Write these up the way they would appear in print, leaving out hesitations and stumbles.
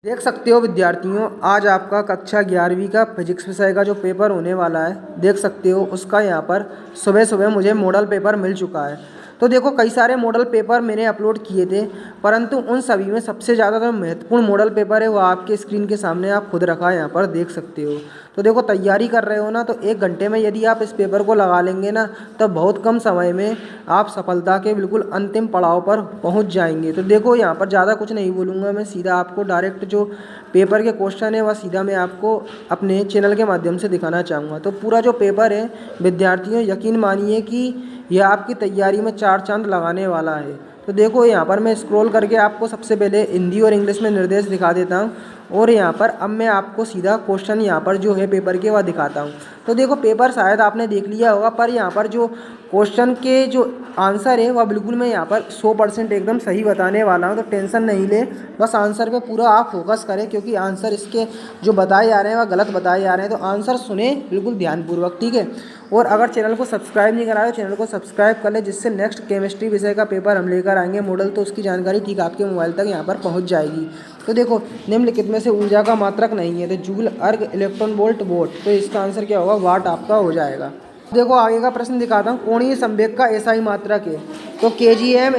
देख सकते हो विद्यार्थियों, आज आपका कक्षा 11वीं का फिजिक्स विषय का जो पेपर होने वाला है, देख सकते हो उसका यहाँ पर सुबह सुबह मुझे मॉडल पेपर मिल चुका है। तो देखो कई सारे मॉडल पेपर मैंने अपलोड किए थे, परंतु उन सभी में सबसे ज़्यादा जो महत्वपूर्ण मॉडल पेपर है वो आपके स्क्रीन के सामने आप खुद रखा है, यहाँ पर देख सकते हो। तो देखो तैयारी कर रहे हो ना, तो 1 घंटे में यदि आप इस पेपर को लगा लेंगे ना, तो बहुत कम समय में आप सफलता के बिल्कुल अंतिम पड़ाव पर पहुंच जाएंगे। तो देखो यहाँ पर ज़्यादा कुछ नहीं बोलूँगा, मैं सीधा आपको डायरेक्ट जो पेपर के क्वेश्चन है वह सीधा मैं आपको अपने चैनल के माध्यम से दिखाना चाहूँगा। तो पूरा जो पेपर है विद्यार्थियों, यकीन मानिए कि यह आपकी तैयारी में 4 चांद लगाने वाला है। तो देखो यहाँ पर मैं स्क्रॉल करके आपको सबसे पहले हिंदी और इंग्लिश में निर्देश दिखा देता हूँ, और यहाँ पर अब मैं आपको सीधा क्वेश्चन यहाँ पर जो है पेपर के वह दिखाता हूँ। तो देखो पेपर शायद आपने देख लिया होगा, पर यहाँ पर जो क्वेश्चन के जो आंसर है वह बिल्कुल मैं यहाँ पर 100% एकदम सही बताने वाला हूँ। तो टेंशन नहीं ले, बस आंसर पे पूरा आप फोकस करें, क्योंकि आंसर इसके जो बताए जा रहे हैं वह गलत बताए जा रहे हैं। तो आंसर सुने बिल्कुल ध्यानपूर्वक, ठीक है। और अगर चैनल को सब्सक्राइब नहीं करा है तो चैनल को सब्सक्राइब कर ले, जिससे नेक्स्ट केमिस्ट्री विषय का पेपर हम लेकर आएंगे मॉडल, तो उसकी जानकारी ठीक आपके मोबाइल तक यहाँ पर पहुँच जाएगी। तो देखो निम्नलिखित में से ऊर्जा का मात्रक नहीं है, तो जूल, अर्ग, इलेक्ट्रॉन वोल्ट, वोट, तो इसका आंसर क्या होगा? वाट आपका हो जाएगा। देखो आगे का प्रश्न दिखाता हूँ, कोणीय संवेग का एसआई मात्रक है, तो kgm²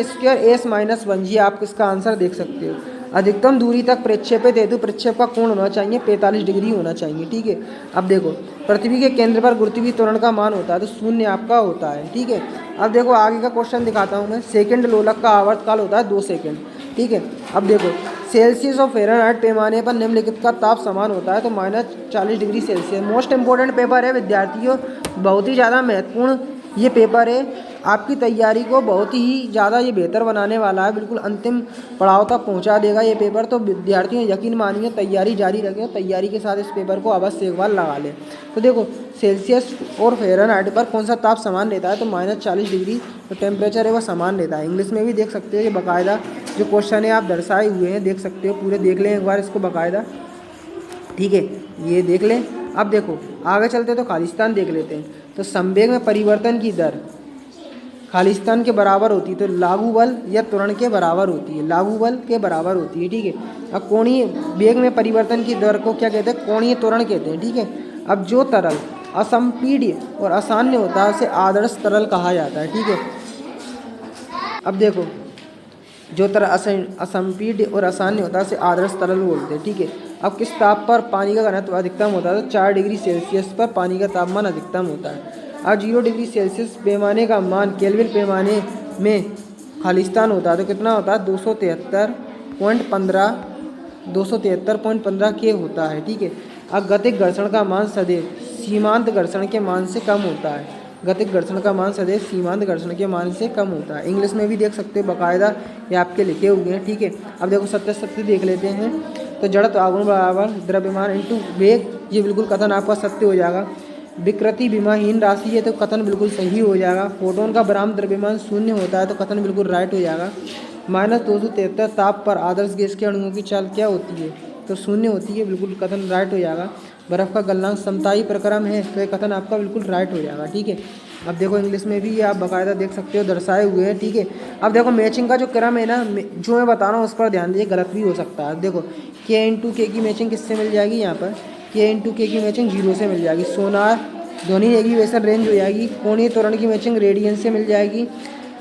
s-1 जी आप इसका आंसर देख सकते हो। अधिकतम दूरी तक प्रक्षेपित हेतु प्रक्षेप का कोण होना चाहिए 45 डिग्री होना चाहिए, ठीक है। अब देखो पृथ्वी के केंद्र पर गुरुत्वीय त्वरण का मान होता है, तो 0 आपका होता है, ठीक है। अब देखो आगे का क्वेश्चन दिखाता हूँ मैं, सेकंड लोलक का आवर्तकाल होता है 2 सेकंड, ठीक है। अब देखो सेल्सियस और फ़ारेनहाइट पैमाने पर निम्नलिखित का ताप समान होता है, तो -40 degree Celsius. Most important paper है विद्यार्थियों, बहुत ही ज़्यादा महत्वपूर्ण ये पेपर है, आपकी तैयारी को बहुत ही ज़्यादा ये बेहतर बनाने वाला है, बिल्कुल अंतिम पड़ाव तक पहुंचा देगा ये पेपर। तो विद्यार्थियों यकीन मानिए तैयारी जारी रखें, तैयारी के साथ इस पेपर को अवश्य एक बार लगा लें। तो देखो सेल्सियस और फ़ारेनहाइट पर कौन सा ताप समान रहता है, तो -40 डिग्री जो टेम्परेचर है वह समान रहता है। इंग्लिश में भी देख सकते हो, ये बाकायदा जो क्वेश्चन है आप दर्शाए हुए हैं, देख सकते हो, पूरे देख लें एक बार इसको बाकायदा, ठीक है, ये देख लें। अब देखो आगे चलते तो खालिस्तान देख लेते हैं। तो संवेग में परिवर्तन की दर खालिस्तान के बराबर होती है, तो लागू बल या त्वरण के बराबर होती है, लागू बल के बराबर होती है, ठीक है। अब कोणीय वेग में परिवर्तन की दर को क्या कहते हैं? कोणीय त्वरण कहते हैं, ठीक है। अब जो तरल असंपीड्य और आसान्य होता है उसे आदर्श तरल कहा जाता है, ठीक है। अब देखो जो तरल असंपीड्य और आसान्य होता है उसे आदर्श तरल बोलते हैं, ठीक है। अब किस ताप पर पानी का घनत्व अधिकतम होता है? तो 4 डिग्री सेल्सियस पर पानी का तापमान अधिकतम होता है। अब 0 डिग्री सेल्सियस पैमाने का मान केल्विन पैमाने में खालिस्तान होता है, तो कितना होता है? 273.15 के होता है, ठीक है। अब गतिक घर्षण का मान सदैव सीमांत घर्षण के मान से कम होता है, गतिक घर्षण का मान सदैव सीमांत घर्षण के मान से कम होता है। इंग्लिश में भी देख सकते हो बाकायदा ये आपके लिखे हुए हैं, ठीक है। अब देखो सत्य देख लेते हैं। तो जड़त्व आघूर्ण बराबर द्रव्यमान इंटू वेग, ये बिल्कुल कथन आपका सत्य हो जाएगा। विकृति विमाहीन राशि है, तो कथन बिल्कुल सही हो जाएगा। फोटोन का बरामद द्रव्यमान 0 होता है, तो कथन बिल्कुल राइट हो जाएगा। -273 ताप पर आदर्श गैस के अणुओं की चाल क्या होती है? तो 0 होती है, बिल्कुल कथन राइट हो जाएगा। बर्फ़ का गलनांक समतायी प्रक्रम है, तो ये कथन आपका बिल्कुल राइट हो जाएगा, ठीक है। अब देखो इंग्लिश में भी ये आप बाकायदा देख सकते हो दर्शाए हुए हैं, ठीक है। अब देखो मैचिंग का जो क्रम है ना, जो मैं बता रहा हूँ उस पर ध्यान दीजिए, गलत भी हो सकता है। देखो K की मैचिंग किससे मिल जाएगी? यहाँ पर K की मैचिंग 0 से मिल जाएगी। सोनार ध्वनि एग्रीवेशन रेंज हो जाएगी। कोणीय त्वरण की मैचिंग रेडियन से मिल जाएगी।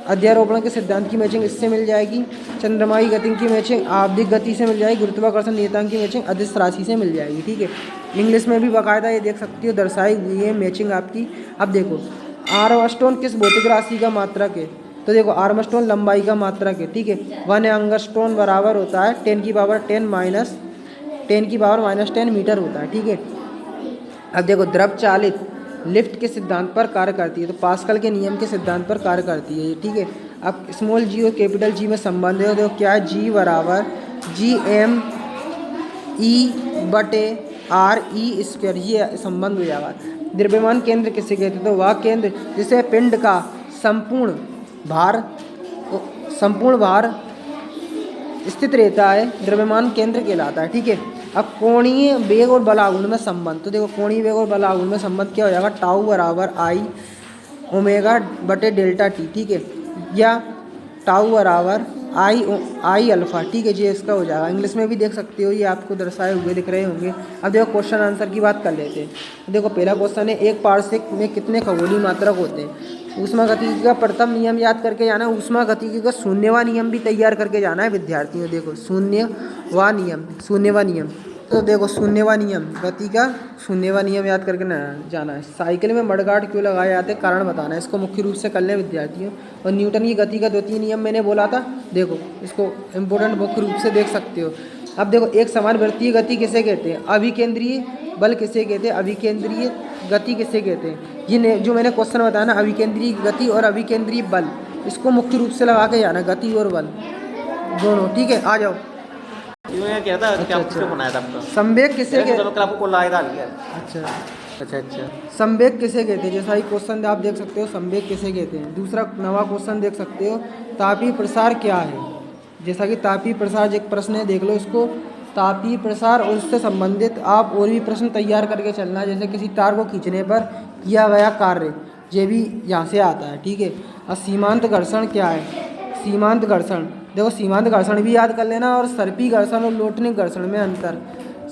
अध्यारोपण के सिद्धांत की मैचिंग इससे मिल जाएगी। चंद्रमाई गति की मैचिंग आवधिक गति से मिल जाएगी। गुरुत्वाकर्षण नियतांक की मैचिंग अदिश राशि से मिल जाएगी, ठीक है। इंग्लिश में भी बाकायदा ये देख सकती हो दर्शाई हुई है मैचिंग आपकी। अब देखो आर्मस्ट्रॉन किस भौतिक राशि का मात्रक है? तो देखो आर्मस्ट्रॉन लंबाई का मात्रक है, ठीक है। 1 एंगस्ट्रॉन बराबर होता है 10 की पावर -10 मीटर होता है, ठीक है। अब देखो द्रव चालित लिफ्ट के सिद्धांत पर कार्य करती है, तो पास्कल के नियम के सिद्धांत पर कार्य करती है, ठीक है। अब स्मॉल जी और कैपिटल जी में संबंध है, देखो क्या है? G बराबर GmE/RE², ये संबंध हो जाएगा। द्रव्यमान केंद्र किसे कहते हैं? तो वह केंद्र जिसे पिंड का संपूर्ण भार स्थित रहता है द्रव्यमान केंद्र कहलाता है, ठीक है। अब कोणीय वेग और बलागुण में संबंध, तो देखो कोणीय वेग और बलागुण में संबंध क्या हो जाएगा? टाउ बराबर I ओमेगा/डेल्टा T, ठीक है, या टाउ बराबर आई अल्फ़ा, ठीक है जी, इसका हो जाएगा। इंग्लिश में भी देख सकते हो, ये आपको दर्शाए हुए दिख रहे होंगे। अब देखो क्वेश्चन आंसर की बात कर लेते हैं। देखो पहला क्वेश्चन है, एक पारसेक में कितने खगोलीय मात्रक होते हैं? ऊष्मागतिकी का प्रथम नियम याद करके जाना है। ऊष्मागतिकी का शून्यवा नियम भी तैयार करके जाना है विद्यार्थियों। देखो शून्यवा नियम, तो देखो शून्यवा नियम, गति का शून्यवा नियम याद करके ना जाना है। साइकिल में मडगार्ड क्यों लगाए जाते हैं, कारण बताना है। इसको मुख्य रूप से कर लें विद्यार्थियों। और न्यूटन की गति का द्वितीय नियम मैंने बोला था, देखो इसको इम्पोर्टेंट मुख्य रूप से देख सकते हो। अब देखो एक समान वृत्तीय गति किसे कहते हैं? अभिकेंद्रीय बल किसे कहते हैं? अभिकेंद्रीय गति किसे कहते हैं? ये जो मैंने क्वेश्चन बताया ना, अभिकेंद्रीय गति और अभिकेंद्रीय बल, इसको मुख्य रूप से लगा के जाना, गति और बल दोनों, ठीक है। आ जाओ। क्या था, क्या क्यों बनाया था आपका? संवेग किसे कहते हैं? आपको लाया था। अच्छा, संवेग किसे कहते हैं? जैसा ही क्वेश्चन आप देख सकते हो, संवेग किसे कहते हैं। दूसरा नवा क्वेश्चन देख सकते हो, तापीय प्रसार क्या है? जैसा कि तापीय प्रसार एक प्रश्न है, देख लो इसको। तापीय प्रसार और उससे संबंधित आप और भी प्रश्न तैयार करके चलना है। जैसे किसी तार को खींचने पर किया गया कार्य, ये भी यहाँ से आता है, ठीक है। और सीमांत घर्षण क्या है? सीमांत घर्षण, देखो सीमांत घर्षण भी याद कर लेना। और सर्पी घर्षण और लोटनिक घर्षण में अंतर,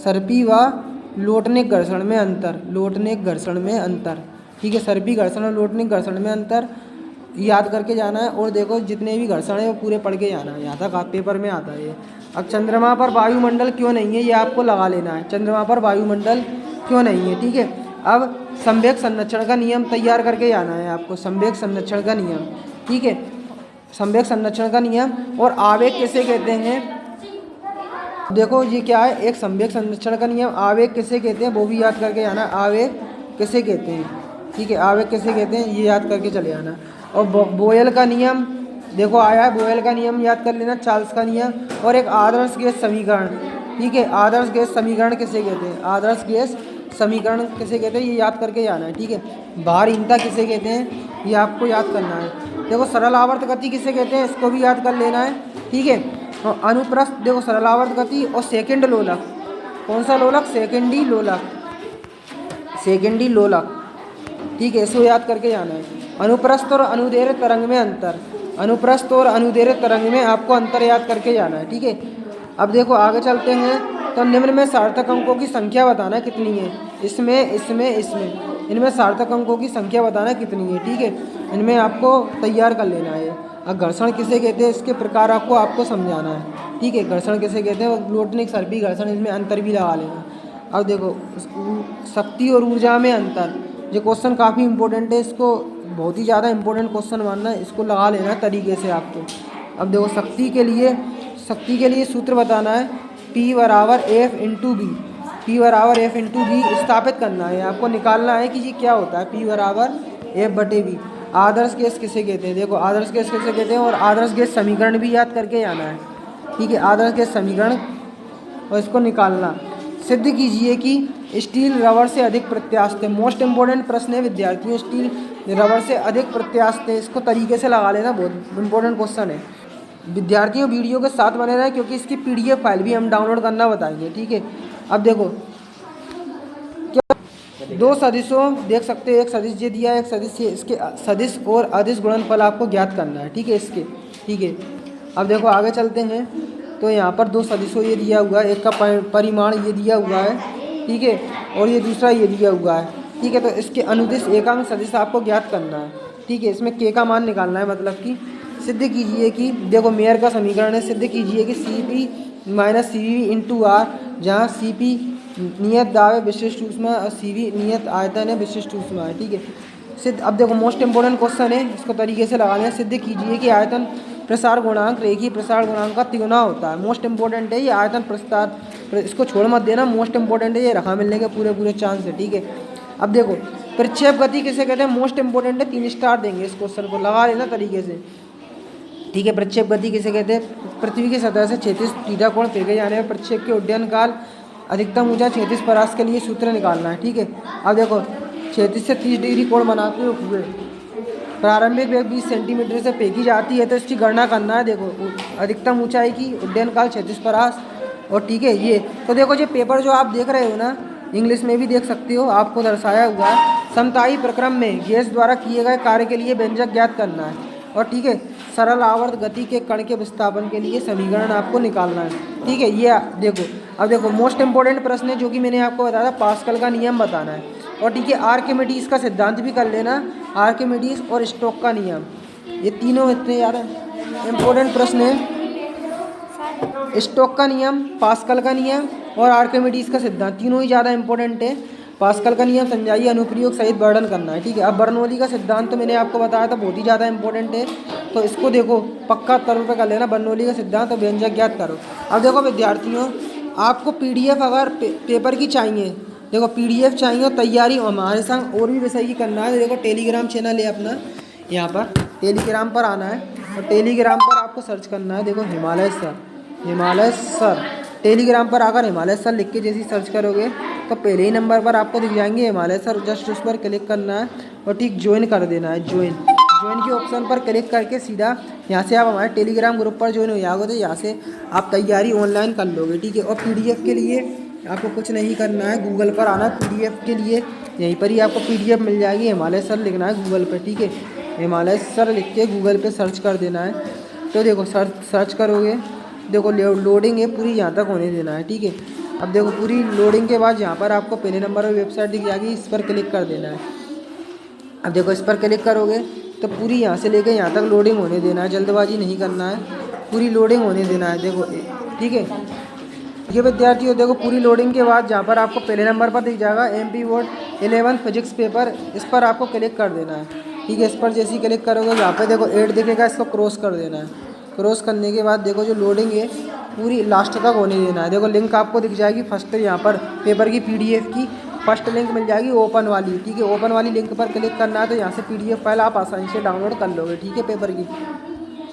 सर्पी व लोटनिक घर्षण में अंतर, लोटनिक घर्षण में अंतर, ठीक है। सर्पी घर्षण और लोटनिक घर्षण में अंतर याद करके जाना है। और देखो जितने भी घर्षण है वो पूरे पढ़ के जाना है, यहाँ तक पेपर में आता है ये। अब चंद्रमा पर वायुमंडल क्यों नहीं है, ये आपको लगा लेना है। चंद्रमा पर वायुमंडल क्यों नहीं है, ठीक है। अब संवेग संरक्षण का नियम तैयार करके जाना है आपको, संवेग संरक्षण का नियम, ठीक है। संवेग संरक्षण का नियम। और आवेग किसे कहते हैं? देखो ये क्या है, एक संवेग संरक्षण का नियम। आवेग किसे कहते हैं वो भी याद करके जाना, आवेग किसे कहते हैं, ठीक है। आवेग किसे कहते हैं ये याद करके चले आना। और बोयल का नियम देखो आया है, बोयल का नियम याद कर लेना, चार्ल्स का नियम। और एक आदर्श गैस समीकरण, ठीक है। आदर्श गैस समीकरण किसे कहते हैं? आदर्श गैस समीकरण किसे कहते हैं ये याद करके जाना है, ठीक है। भारहीनता किसे कहते हैं ये आपको याद करना है। देखो सरल आवर्त गति किसे कहते हैं, इसको भी याद कर लेना है, ठीक है। और अनुप्रस्थ, देखो सरल आवर्त गति और सेकंड लोलक, कौन सा लोलक? सेकंडी लोलक, सेकंडी लोलक, ठीक है। इसको याद करके जाना है। अनुप्रस्थ और अनुदैर्घ्य तरंग में अंतर, अनुप्रस्थ और अनुदैर्घ्य तरंग में आपको अंतर याद करके जाना है, ठीक है। अब देखो आगे चलते हैं। तो निम्न में सार्थक अंकों की संख्या बताना कितनी है? इसमें इनमें सार्थक अंकों की संख्या बताना कितनी है, ठीक है। इनमें आपको तैयार कर लेना है। अब घर्षण किसे कहते हैं, इसके प्रकार आपको समझाना है, ठीक है। घर्षण किसे कहते हैं, और लोटनिक सर्पी घर्षण, इसमें अंतर भी लगा लेना। अब देखो शक्ति और ऊर्जा में अंतर, ये क्वेश्चन काफ़ी इंपॉर्टेंट है, इसको बहुत ही ज़्यादा इंपॉर्टेंट क्वेश्चन मानना है, इसको लगा लेना तरीके से आपको। अब देखो शक्ति के लिए सूत्र बताना है, P बराबर F इंटू बी, P बराबर F इंटू बी स्थापित करना है। आपको निकालना है कि ये क्या होता है, P बराबर F बटे बी। आदर्श गैस किसे कहते हैं? देखो आदर्श गैस किसे कहते हैं, और आदर्श गैस समीकरण भी याद करके आना है, ठीक है। आदर्श गैस समीकरण और इसको निकालना। सिद्ध कीजिए कि स्टील रबर से अधिक प्रत्यास्थ है। मोस्ट इंपॉर्टेंट प्रश्न है विद्यार्थियों, स्टील रबर से अधिक प्रत्यास्थ है, इसको तरीके से लगा लेना, बहुत इंपॉर्टेंट क्वेश्चन है विद्यार्थियों। वीडियो के साथ बने रहें क्योंकि इसकी PDF फाइल भी हम डाउनलोड करना बताएंगे, ठीक है। अब देखो क्या दो सदिशों देख सकते हो, एक सदिश ये दिया है, एक सदिश ये, इसके सदिश और अदिश गुणनफल आपको ज्ञात करना है, ठीक है इसके, ठीक है। अब देखो आगे चलते हैं। तो यहाँ पर दो सदिशों ये दिया हुआ है, एक का परिमाण ये दिया हुआ है, ठीक है, और ये दूसरा ये दिया हुआ है, ठीक है। तो इसके अनुदिश एकांक सदिश आपको ज्ञात करना है, ठीक है। इसमें के का मान निकालना है, मतलब कि सिद्ध कीजिए कि, देखो मेयर का समीकरण है, सिद्ध कीजिए कि CP minus CV into R, जहाँ CP नियत दाब है विशिष्ट ऊष्मा और CV नियत आयतन है विशिष्ट ऊष्मा है, ठीक है। सिद्ध, अब देखो मोस्ट इंपॉर्टेंट क्वेश्चन है, इसको तरीके से लगा लें। सिद्ध कीजिए कि आयतन प्रसार गुणांक रेखीय प्रसार गुणांक का तिगुना होता है। मोस्ट इंपॉर्टेंट है ये आयतन प्रसार, इसको छोड़ मत देना, मोस्ट इंपॉर्टेंट है, ये रखा मिलने के पूरे चांस है, ठीक है। अब देखो प्रक्षेप गति किसे कहते हैं, मोस्ट इंपॉर्टेंट है, 3 स्टार देंगे इस क्वेश्चन को, लगा लेना तरीके से, ठीक है। प्रक्षेप गति किसे कहते हैं? पृथ्वी की सतह से 36 थीटा कोण फेंके जाने में प्रक्षेप के उड्डयन काल अधिकतम ऊंचाई 36 परास के लिए सूत्र निकालना है, ठीक है। अब देखो 36 से 30 डिग्री कोण बनाते हुए प्रारंभिक वेग 20 सेंटीमीटर से फेंकी जाती है, तो इसकी गणना करना है। देखो अधिकतम ऊंचाई की उड्डयन काल 36 परास, और ठीक है ये। तो देखो ये पेपर जो आप देख रहे हो ना, इंग्लिश में भी देख सकते हो, आपको दर्शाया हुआ है। समतायी प्रक्रम में गैस द्वारा किए गए कार्य के लिए व्यंजक ज्ञात करना है। और ठीक है, सरल आवर्त गति के कण के विस्थापन के लिए समीकरण आपको निकालना है। ठीक है, ये देखो, अब देखो मोस्ट इंपॉर्टेंट प्रश्न है जो कि मैंने आपको बताया था, पास्कल का नियम बताना है। और ठीक है, आर्किमिडीज का सिद्धांत भी कर लेना, आर्किमिडीज और स्टोक का नियम, ये तीनों इतने ज़्यादा इंपॉर्टेंट प्रश्न है। स्टोक का नियम, पास्कल का नियम और आर्किमिडीज का सिद्धांत, तीनों ही ज़्यादा इंपॉर्टेंट है। पास्कल का नियम समझाइए, अनुप्रयोग सहित वर्णन करना है। ठीक है, अब बर्नौली का सिद्धांत तो मैंने आपको बताया था, बहुत ही ज़्यादा इंपॉर्टेंट है, तो इसको देखो पक्का तौर पर कर लेना, बर्नौली का सिद्धांत और व्यंजक ज्ञात करो। अब देखो विद्यार्थियों, आपको PDF अगर पेपर की चाहिए, देखो PDF चाहिए और तैयारी हमारे संग और भी विषय की करना है, तो देखो टेलीग्राम चैनल है अपना, यहाँ पर टेलीग्राम पर आना है और टेलीग्राम पर आपको सर्च करना है, देखो Himalaya sir, Himalaya sir, Telegram पर आकर हिमालय सर लिख के जैसे सर्च करोगे तो पहले ही नंबर पर आपको दिख जाएंगे हिमालय सर, जस्ट उस पर क्लिक करना है और ठीक ज्वाइन कर देना है। ज्वाइन के ऑप्शन पर क्लिक करके सीधा यहाँ से आप हमारे टेलीग्राम ग्रुप पर ज्वाइन हो जाओगे, तो यहाँ से आप तैयारी ऑनलाइन कर लोगे। ठीक है, और PDF के लिए आपको कुछ नहीं करना है, गूगल पर आना है PDF के लिए, यहीं पर ही आपको PDF मिल जाएगी, हिमालय सर लिखना है गूगल पर। ठीक है, हिमालय सर लिख के गूगल पे सर्च कर देना है। तो देखो सर्च करोगे, देखो लोडिंग है पूरी, यहाँ तक होने देना है। ठीक है, अब देखो पूरी लोडिंग के बाद यहाँ पर आपको पहले नंबर पर वेबसाइट दिख जाएगी, इस पर क्लिक कर देना है। अब देखो इस पर क्लिक करोगे तो पूरी यहाँ से लेकर यहाँ तक लोडिंग होने देना है, जल्दबाजी नहीं करना है, पूरी लोडिंग होने देना है। देखो ठीक है, ये विद्यार्थियों देखो पूरी लोडिंग के बाद जहाँ पर आपको पहले नंबर पर दिख जाएगा MP बोर्ड 11 फिजिक्स पेपर, इस पर आपको क्लिक कर देना है। ठीक है, इस पर जैसे ही क्लिक करोगे यहाँ पे देखो 8 दिखेगा, इसको क्रॉस कर देना है। क्रॉस करने के बाद देखो जो लोडिंग है पूरी लास्ट तक होने देना है। देखो लिंक आपको दिख जाएगी फर्स्ट, यहाँ पर पेपर की PDF की फर्स्ट लिंक मिल जाएगी ओपन वाली। ठीक है, ओपन वाली लिंक पर क्लिक करना है, तो यहाँ से PDF फाइल आप आसानी से डाउनलोड कर लोगे। ठीक है, पेपर की